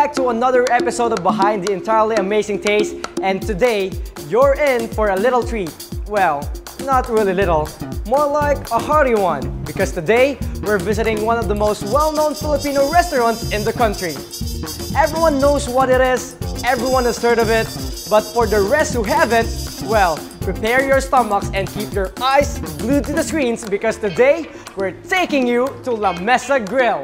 back to another episode of Behind the Entirely Amazing Taste, and today you're in for a little treat. Well, not really little, more like a hearty one, because today we're visiting one of the most well-known Filipino restaurants in the country. Everyone knows what it is, everyone has heard of it, but for the rest who haven't, well, prepare your stomachs and keep your eyes glued to the screens because today we're taking you to Lamesa Grill.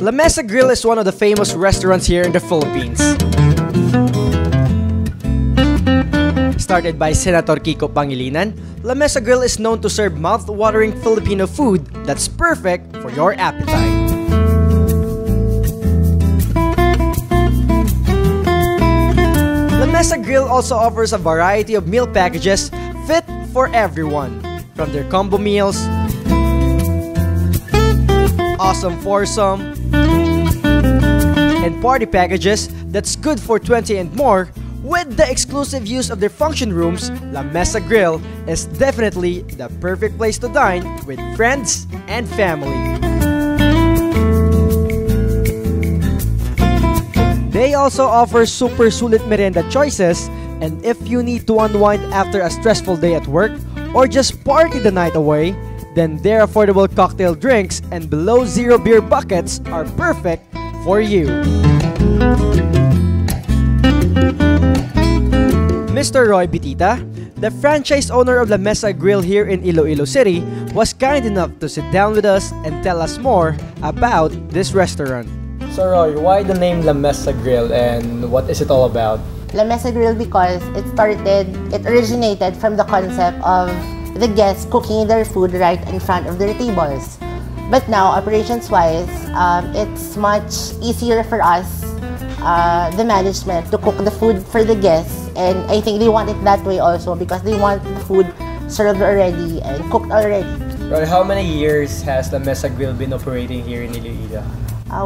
Lamesa Grill is one of the famous restaurants here in the Philippines. Started by Senator Kiko Pangilinan, Lamesa Grill is known to serve mouth-watering Filipino food that's perfect for your appetite. Lamesa Grill also offers a variety of meal packages fit for everyone, from their combo meals, awesome foursome, and party packages that's good for 20 and more. With the exclusive use of their function rooms, Lamesa Grill is definitely the perfect place to dine with friends and family. They also offer super sulit merienda choices, and if you need to unwind after a stressful day at work or just party the night away, then their affordable cocktail drinks and below zero beer buckets are perfect for you. Mr. Roy Bitita, the franchise owner of Lamesa Grill here in Iloilo City, was kind enough to sit down with us and tell us more about this restaurant. So Roy, why the name Lamesa Grill and what is it all about? Lamesa Grill because it originated from the concept of the guests cooking their food right in front of their tables. But now, operations-wise, it's much easier for us, the management, to cook the food for the guests. And I think they want it that way also because they want the food served already and cooked already. Roy, how many years has Lamesa Grill been operating here in Iloilo?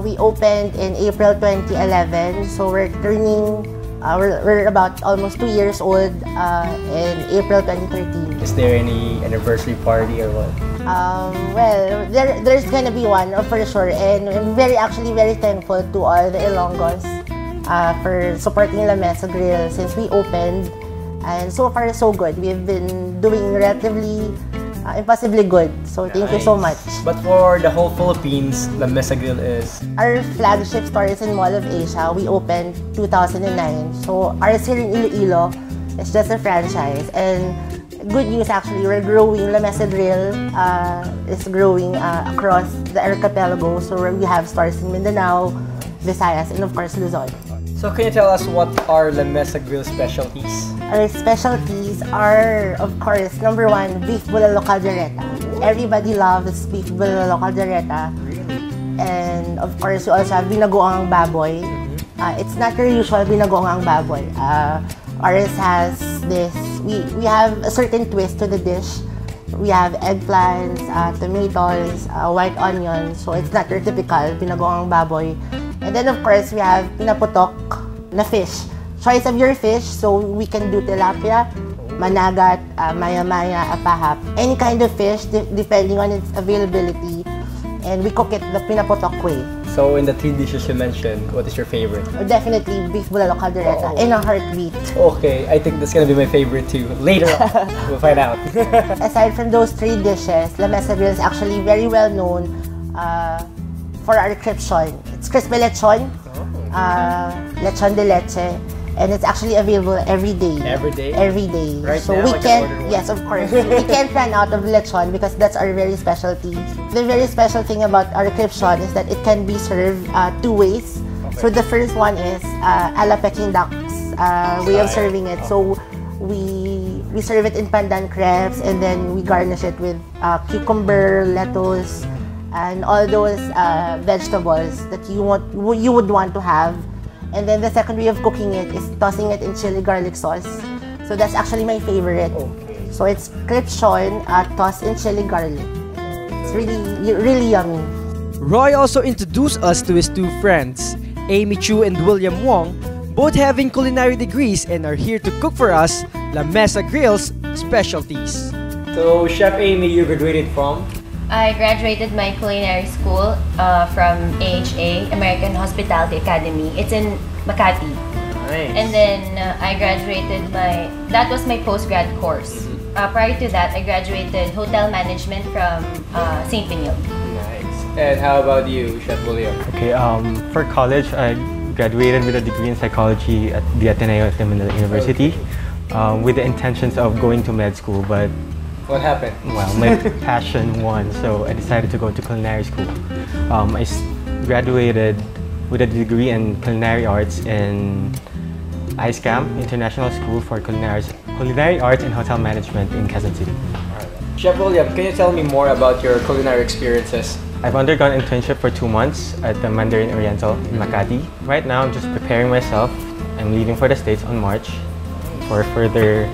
We opened in April 2011, so we're turning, we're about almost 2 years old in April 2013. Is there any anniversary party or what? Well, there's gonna be one for sure, and I'm actually very thankful to all the Ilonggos for supporting Lamesa Grill since we opened, and so far so good. We've been doing relatively impossibly good, so thank you so much. But for the whole Philippines, Lamesa Grill is? Our flagship store is in Mall of Asia. We opened 2009, so ours here in Iloilo is just a franchise, and good news actually, we're growing. Lamesa Grill is growing across the archipelago, so we have stores in Mindanao, Visayas, and of course Luzon. So can you tell us what are Lamesa Grill specialties? Our specialties are, of course, number one, beef bulalo caldereta. Everybody loves beef bulalo caldereta. Really? And of course, we also have binagoang baboy. It's not your usual binagoang baboy. Ours has this, we have a certain twist to the dish. We have eggplants, tomatoes, white onions, so it's not your typical binagoang baboy. And then of course, we have pinaputok na fish. Choice of your fish, so we can do tilapia, managat, maya-maya, apahap. Any kind of fish, depending on its availability. And we cook it the pinaputok way. So in the 3 dishes you mentioned, what is your favorite? Definitely beef bulalo caldereta in a heartbeat. Okay, I think that's gonna be my favorite too. Later on, we'll find out. Aside from those 3 dishes, Lamesa Grill is actually very well known for our crepchon. It's crispy lechon, lechon de leche, and it's actually available every day. Every day? Every day. Right so now, we I can order one. yes, of course. We can't run out of lechon because that's our very specialty. The very special thing about our crepchon is that it can be served 2 ways. Okay. So the first one is a la Peking duck's way of serving it. So we serve it in pandan crepes, and then we garnish it with cucumber, lettuce, and all those vegetables that you would want to have. And then the second way of cooking it is tossing it in chili garlic sauce. So that's actually my favorite. Okay. So it's crepchon tossed in chili garlic. It's really yummy. Roy also introduced us to his 2 friends, Amy Chu and William Wong, both having culinary degrees and are here to cook for us Lamesa Grill's specialties. So, Chef Amy, you graduated from? I graduated my culinary school from AHA, American Hospitality Academy. It's in Makati. Nice. And then I graduated that was my post-grad course. Prior to that, I graduated hotel management from St. Benilde. Nice. And how about you, Chef William? Okay, for college, I graduated with a degree in psychology at the Ateneo at Manila University with the intentions of going to med school, but What happened? well, my passion won, so I decided to go to culinary school. I graduated with a degree in culinary arts in ISCAM, International School for Culinary Arts and Hotel Management in Quezon City. Chef William, can you tell me more about your culinary experiences? I've undergone internship for 2 months at the Mandarin Oriental in Makati. Right now, I'm just preparing myself. I'm leaving for the States on March for further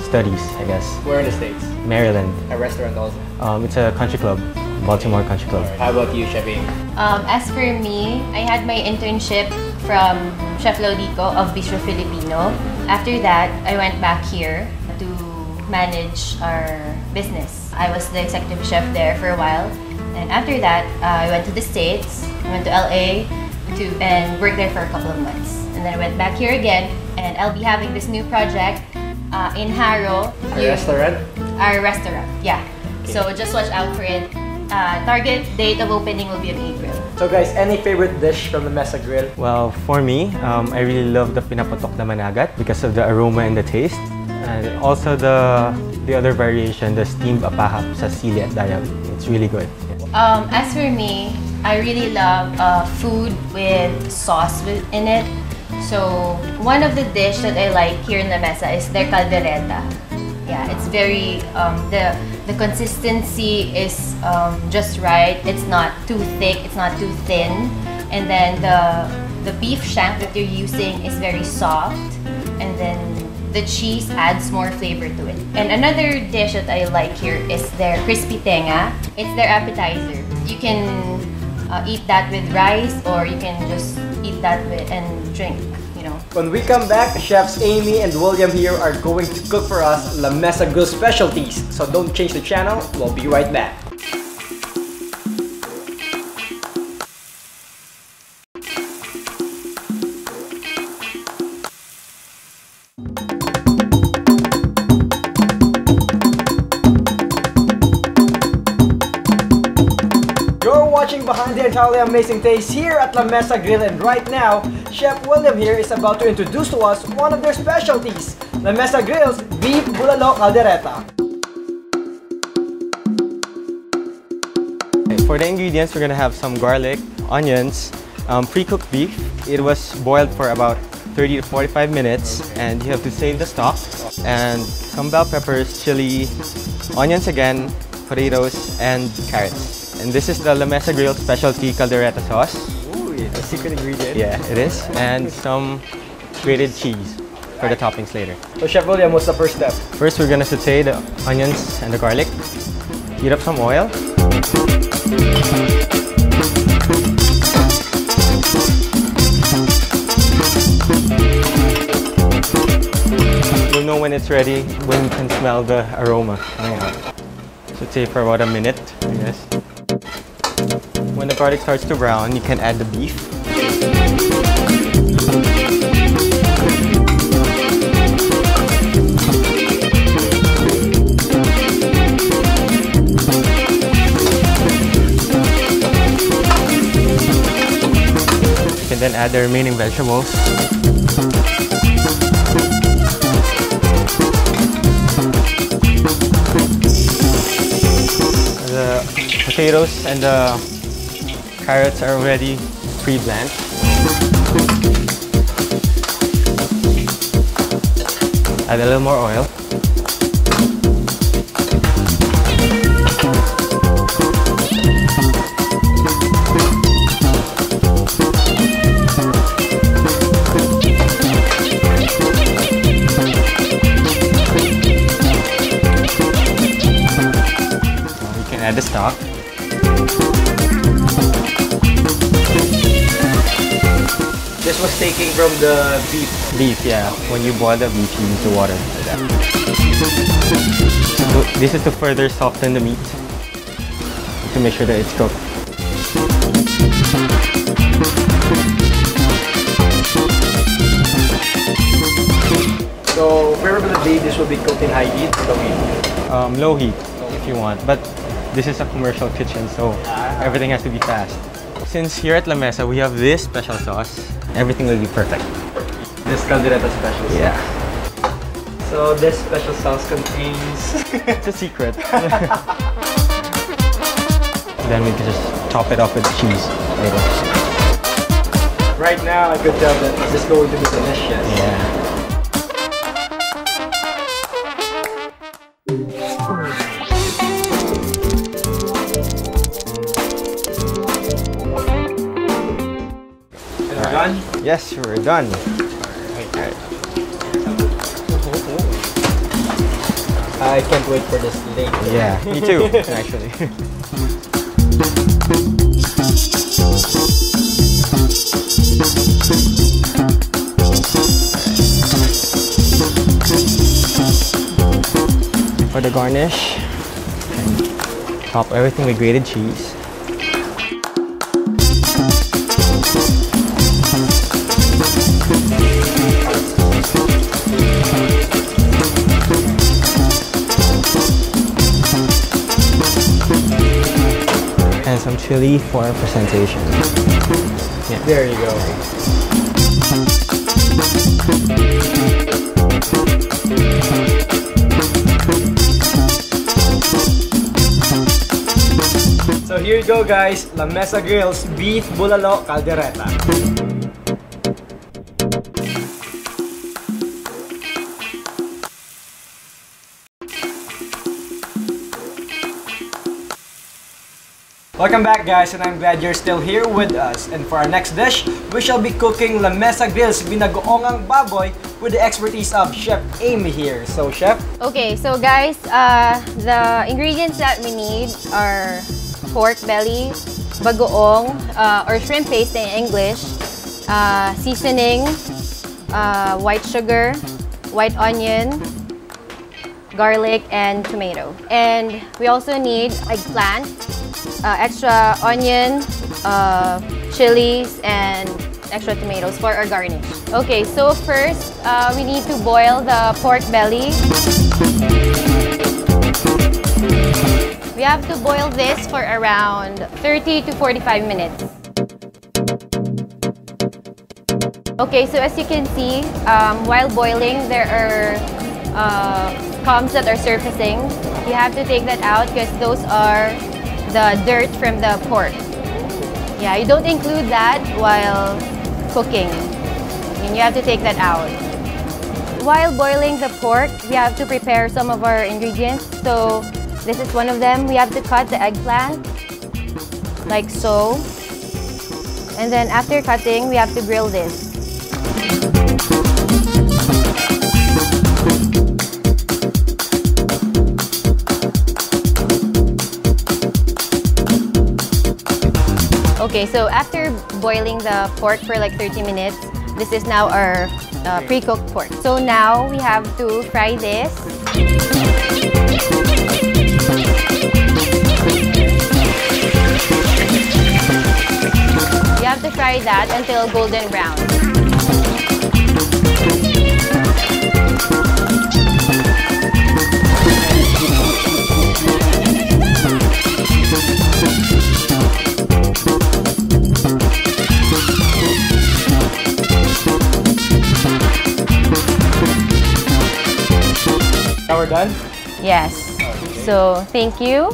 studies, I guess. Where in the States? Maryland. A restaurant also? It's a country club, Baltimore Country Club. How about you, Chef Amy? As for me, I had my internship from Chef Lodico of Bistro Filipino. After that, I went back here to manage our business. I was the executive chef there for a while. And after that, I went to the States, I went to LA and worked there for a couple of months. And then I went back here again, and I'll be having this new project in Haro. A restaurant? Our restaurant, yeah. Okay. So just watch out for it. Target date of opening will be on April. So guys, any favorite dish from the Lamesa Grill? Well, for me, I really love the pinaputok na managat because of the aroma and the taste. And also the other variation, the steamed apahap sa sili at dayab. It's really good. As for me, I really love food with sauce in it. So one of the dish that I like here in Lamesa is their caldereta. Yeah, it's very, the consistency is just right. It's not too thick, it's not too thin. And then the beef shank that you're using is very soft. And then the cheese adds more flavor to it. And another dish that I like here is their crispy tenga. It's their appetizer. You can eat that with rice, or you can just eat that with and drink. When we come back, Chefs Amy and William here are going to cook for us Lamesa Grill specialties. So don't change the channel, we'll be right back. You're watching Behind the Entirely Amazing Taste here at Lamesa Grill, and right now, Chef William here is about to introduce to us one of their specialties, Lamesa Grill's Beef Bulalo Caldereta. For the ingredients, we're gonna have some garlic, onions, pre-cooked beef. It was boiled for about 30 to 45 minutes, and you have to save the stock, and some bell peppers, chili, onions again, potatoes, and carrots. And this is the Lamesa Grill specialty caldereta sauce. Ooh, it's a secret ingredient. Yeah, it is. And some grated cheese for the toppings later. So Chef William, what's the first step? First, we're gonna saute the onions and the garlic. Heat up some oil. You'll know when it's ready when you can smell the aroma coming out. Saute for about a minute, I guess. When the garlic starts to brown, you can add the beef. You can then add the remaining vegetables. The potatoes and the carrots are already pre-blanched. Add a little more oil. Add the stock. This was taking from the beef. Beef, yeah. When you boil the beef, you use the water for that. So this is to further soften the meat to make sure that it's cooked. So preferably this will be cooked in high heat, low heat. Low heat if you want, but this is a commercial kitchen, so everything has to be fast. Since here at Lamesa we have this special sauce, everything will be perfect. This caldereta special sauce. Yeah. So this special sauce contains... It's a secret. Then we can just top it off with cheese later. Right now I could tell that this is going to be delicious. Yeah. We're done? Yes, we're done. I can't wait for this later. Yeah, me too, actually. For the garnish, top everything with grated cheese. And some chili for presentation. Yeah. There you go. So here you go guys, Lamesa Grill's Beef Bulalo Caldereta. Welcome back guys, and I'm glad you're still here with us. And for our next dish, we shall be cooking Lamesa Grill's Binagoongang Baboy with the expertise of Chef Amy here. So Chef? Okay, so guys, the ingredients that we need are pork belly, bagoong, or shrimp paste in English, seasoning, white sugar, white onion, garlic, and tomato. And we also need eggplant, extra onion, chilies, and extra tomatoes for our garnish. Okay, so first, we need to boil the pork belly. We have to boil this for around 30 to 45 minutes. Okay, so as you can see, while boiling, there are scums that are surfacing. You have to take that out because those are the dirt from the pork. Yeah, you don't include that while cooking. I mean, you have to take that out. While boiling the pork, we have to prepare some of our ingredients. So this is one of them. We have to cut the eggplant like so. And then after cutting, we have to grill this. Okay, so after boiling the pork for like 30 minutes, this is now our pre-cooked pork. So now we have to fry this. You have to fry that until golden brown. Now we're done? Yes. So, thank you.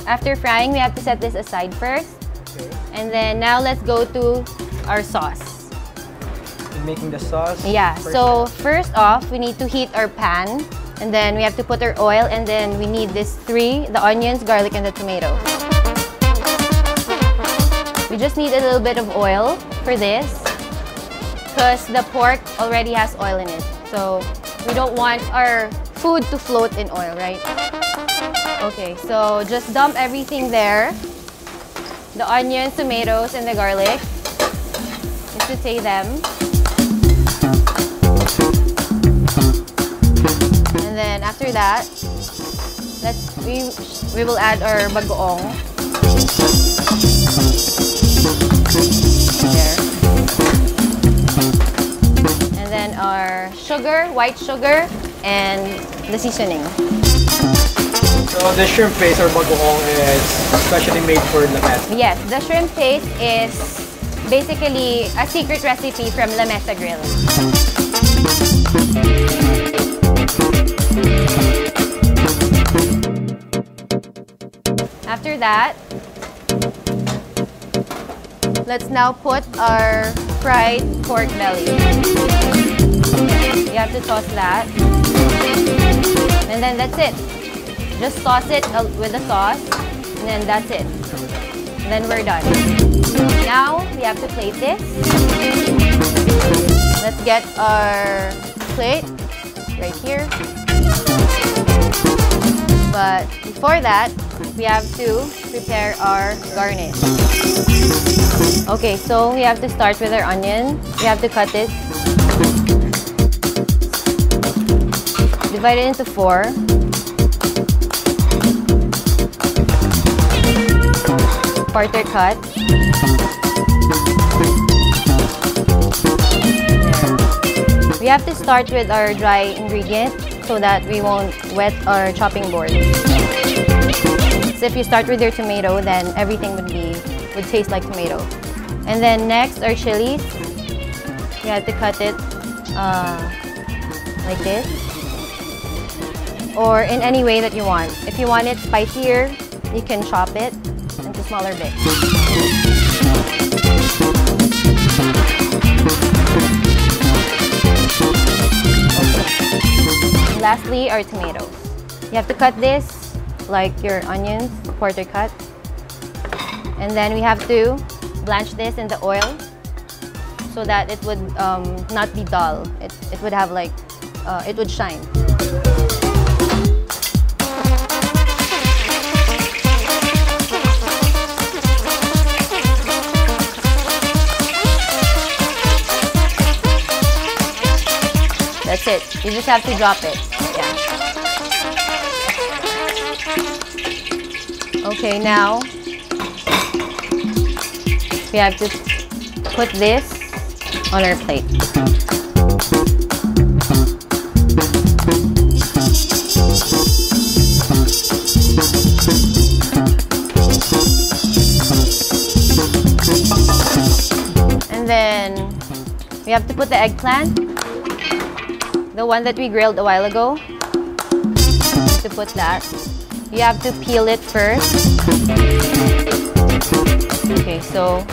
After frying, we have to set this aside first. Okay. And then now let's go to our sauce. Making the sauce? Yeah, so first off, we need to heat our pan. And then we have to put our oil, and then we need this the onions, garlic, and the tomato. We just need a little bit of oil for this because the pork already has oil in it. So we don't want our food to float in oil, right? Okay, so just dump everything there. The onions, tomatoes, and the garlic. saute them. And then after that, we will add our bagoong. There. And then our sugar, white sugar, and the seasoning. So the shrimp paste or bagoong is specially made for Lamesa. Yes, the shrimp paste is basically a secret recipe from Lamesa Grill. After that, let's now put our fried pork belly. You have to toss that. And then that's it. Just toss it with the sauce, and then that's it. And then we're done. Now, we have to plate this. Let's get our plate right here. But before that, we have to prepare our garnish. Okay, so we have to start with our onion. We have to cut it. Divide it into 4. Quarter cut. We have to start with our dry ingredient so that we won't wet our chopping board. So if you start with your tomato, then everything would taste like tomato. And then next, our chilies. You have to cut it like this, or in any way that you want. If you want it spicier, you can chop it into smaller bits. And lastly, our tomatoes. You have to cut this like your onions, quarter cut. And then we have to blanch this in the oil so that it would not be dull. It would have like, it would shine. That's it. You just have to drop it. Yeah. Okay, now we have to put this on our plate. And then we have to put the eggplant, the one that we grilled a while ago. To put that, you have to peel it first. Okay, so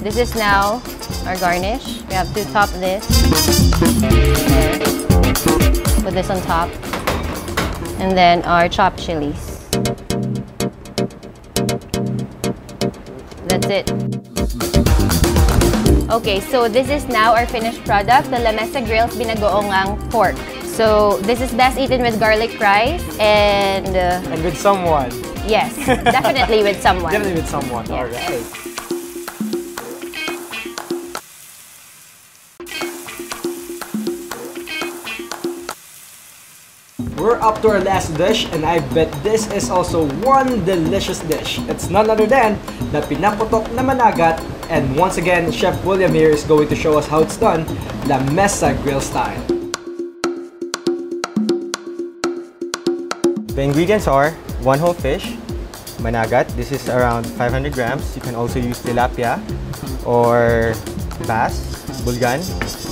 this is now our garnish. We have to top this. There. Put this on top. And then our chopped chilies. That's it. Okay, so this is now our finished product, the Lamesa Grill's Binagoongang pork. So this is best eaten with garlic rice and with someone. Yes, definitely with someone. Definitely with someone. Yeah. All right. We're up to our last dish, and I bet this is also one delicious dish. It's none other than the pinaputok na managat, and once again, Chef William here is going to show us how it's done, Lamesa Grill style. The ingredients are 1 whole fish, managat. This is around 500 grams. You can also use tilapia or bass, bulgan,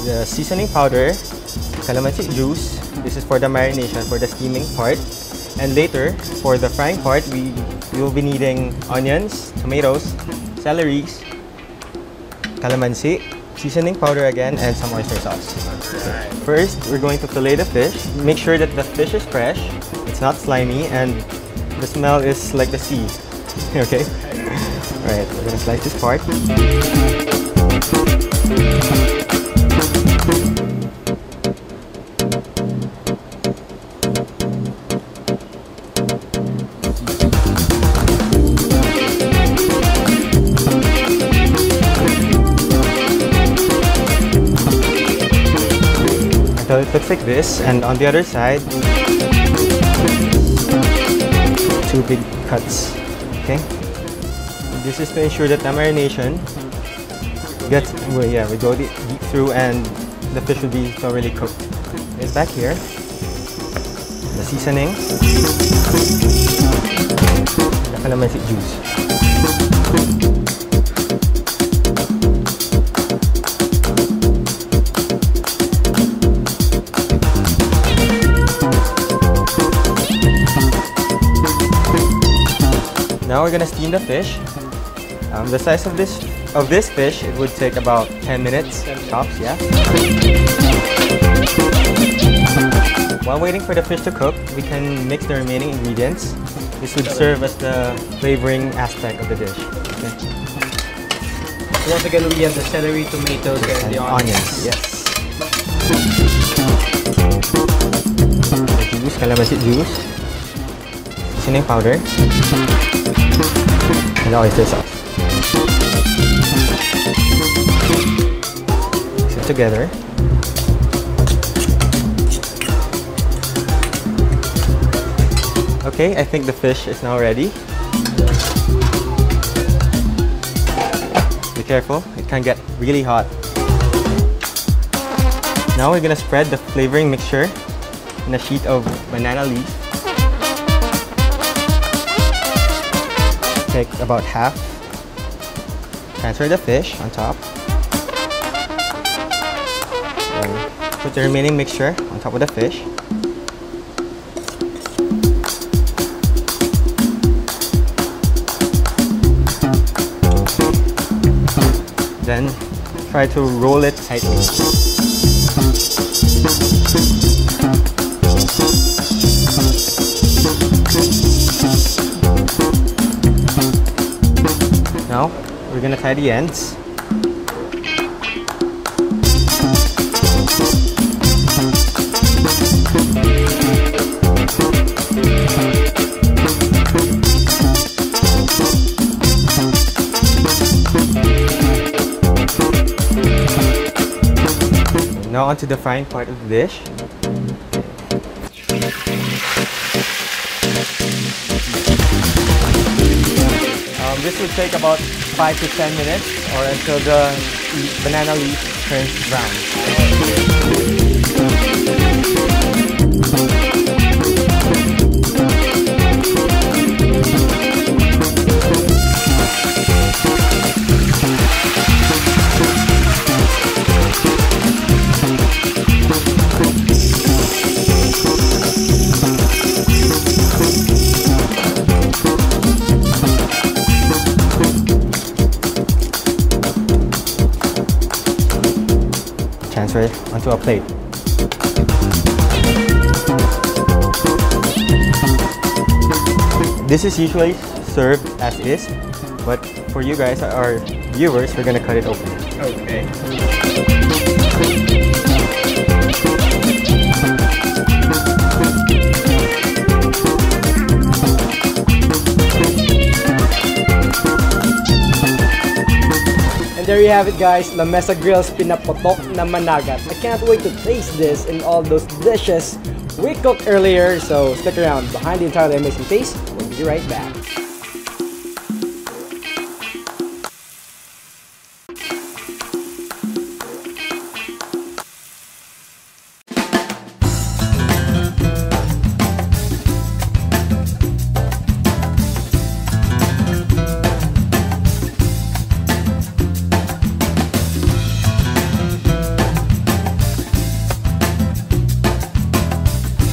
the seasoning powder, calamansi juice. This is for the marination, for the steaming part. And later, for the frying part, we will be needing onions, tomatoes, celeries, calamansi, seasoning powder again, and some oyster sauce. Okay. First, we're going to fillet the fish. Make sure that the fish is fresh, it's not slimy, and the smell is like the sea. Okay? Alright, we're gonna slice this part. until it looks like this, and on the other side, 2 big cuts. Okay. This is to ensure that the marination gets, well, yeah, we go deep through and the fish will be thoroughly cooked. It's back here. The seasoning, the calamansi juice. Now we're gonna steam the fish. The size of this fish, it would take about 10 minutes tops, yeah. While waiting for the fish to cook, we can mix the remaining ingredients. This would serve as the flavoring aspect of the dish. Okay. So once again, we have the celery, tomatoes, and the onions. Yes. The juice, calamansi juice, seasoning powder, and the oyster sauce. Mix it together. Okay, I think the fish is now ready. Be careful, it can get really hot. Now we're gonna spread the flavoring mixture in a sheet of banana leaf. Take about half. Transfer the fish on top. Then put the remaining mixture on top of the fish. Then try to roll it tightly. Now we're gonna tie the ends. Now onto the frying part of the dish. This would take about 5 to 10 minutes or until the banana leaf turns brown. Transfer it onto a plate. This is usually served as is, but for you guys, our viewers, we're gonna cut it open. Okay. There you have it, guys, Lamesa Grill's pinapotok na managat. I can't wait to taste this in all those dishes we cooked earlier, so stick around. Behind the entirely amazing taste, we'll be right back.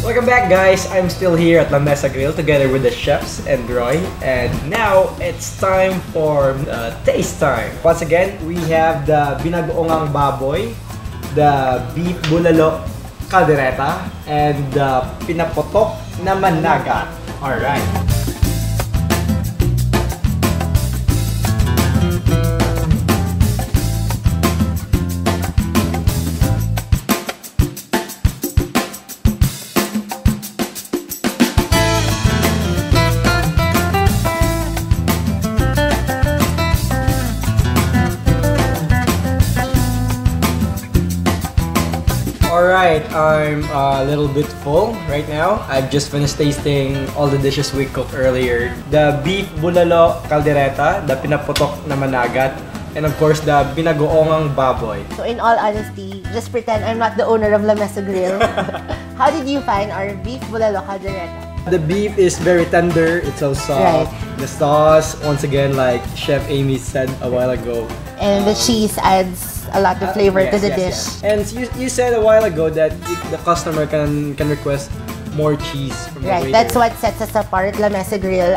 Welcome back, guys. I'm still here at Lamesa Grill together with the chefs and Roy, and now it's time for taste time. Once again, we have the binagoongang baboy, the beef bulalo caldereta, and the pinapotok na managat. All right. Alright, I'm a little bit full right now. I've just finished tasting all the dishes we cooked earlier. The beef bulalo caldereta, the pinaputok na managat, and of course the binagoongang baboy. So in all honesty, just pretend I'm not the owner of Lamesa Grill. How did you find our beef bulalo caldereta? The beef is very tender, it's so soft. Right. The sauce, once again, like Chef Amy said a while ago. And the cheese adds a lot of flavor to the dish. And you said a while ago that the customer can request more cheese from the waiter. That's what sets us apart, Lamesa Grill.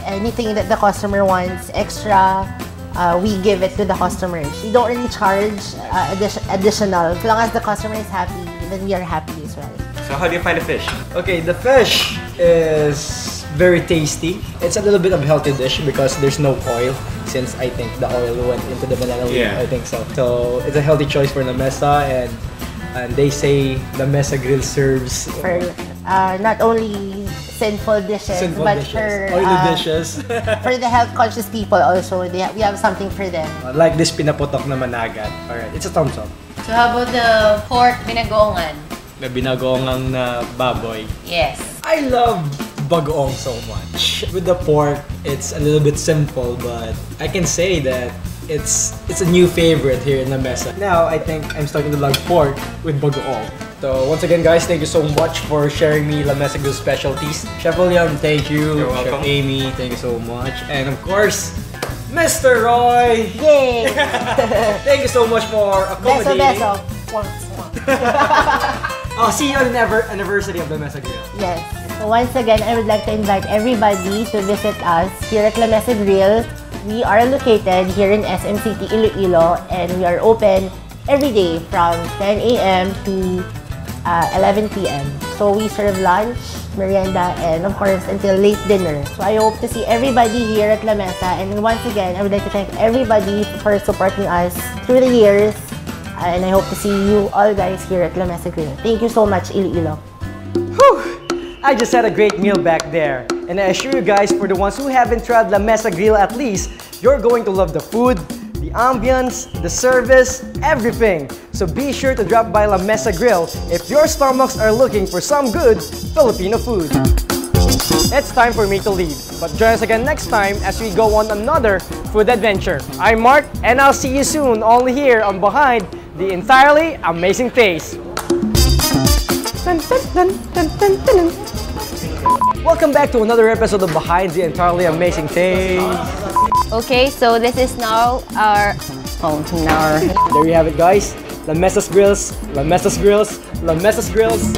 Anything that the customer wants extra, we give it to the customers. We don't really charge additional. As long as the customer is happy, then we are happy as well. So how do you find the fish? Okay, the fish is very tasty. It's a little bit of a healthy dish because there's no oil, since I think the oil went into the banana leaf. Yeah. I think so. So it's a healthy choice for Lamesa, and they say Lamesa Grill serves For not only sinful dishes, but for oily dishes. for the health-conscious people also. We have something for them. Like this pinaputok na managat. Alright, it's a thumbs up. So how about the pork binagoongan? The binagoongang na baboy. Yes. I love bagoong so much. With the pork, it's a little bit simple, but I can say that it's a new favorite here in Lamesa. Now, I think I'm starting to love pork with bagoong. So once again, guys, thank you so much for sharing me Lamesa Grill specialties. Chef William, thank you. You're welcome. Chef Amy, thank you so much. And of course, Mr. Roy! Yay! Thank you so much for accommodating. Beso, beso. I'll see you on the anniversary of Lamesa Grill. Yes. So once again, I would like to invite everybody to visit us here at Lamesa Grill. We are located here in SM City, Iloilo, and we are open every day from 10 a.m. to 11 p.m. So we serve lunch, merienda, and of course until late dinner. So I hope to see everybody here at Lamesa. And once again, I would like to thank everybody for supporting us through the years. And I hope to see you all guys here at Lamesa Grill. Thank you so much, Iloilo. Whew! I just had a great meal back there. And I assure you guys, for the ones who haven't tried Lamesa Grill at least, you're going to love the food, the ambience, the service, everything. So be sure to drop by Lamesa Grill if your stomachs are looking for some good Filipino food. It's time for me to leave, but join us again next time as we go on another food adventure. I'm Mark, and I'll see you soon only here on Behind the Entirely Amazing Taste. Dun, dun, dun, dun, dun, dun. Welcome back to another episode of Behind the Entirely Amazing Taste. Okay, so this is now our... There you have it, guys. Lamesa's Grills, Lamesa's Grills, Lamesa's Grills.